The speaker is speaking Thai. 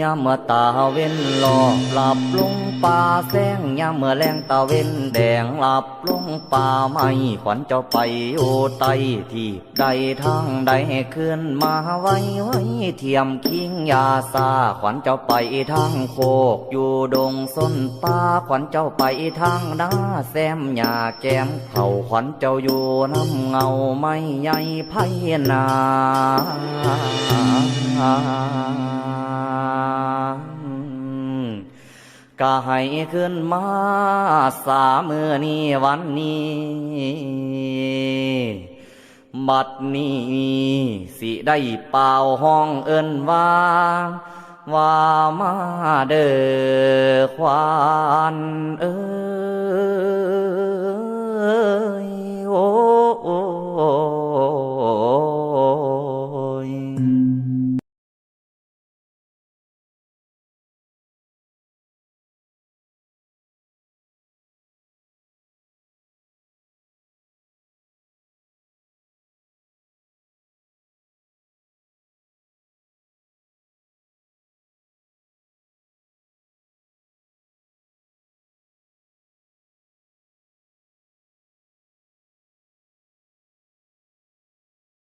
ยามเมื่อตาเว้นหลอกหลับลงป่าแสงยามเมื่อแรงตาเว้นแดงหลับลงป่าไม่ขวัญเจ้าไปโอไตที่ใดทางใดขึ้นมาไว้เทียมคิงยาซาขวัญเจ้าไปทางโคกอยู่ดงส้นป่าขวัญเจ้าไปทางนาแซมหญ้าแก้มเขาขวัญเจ้าอยู่น้ำเงาไม่ใหญ่ไพนาก็ให้ขึ้นมาสามือนี้วันนี้บัดนี้สิได้เป่าห้องเอิ้นว่ามาเด้อควานเอ้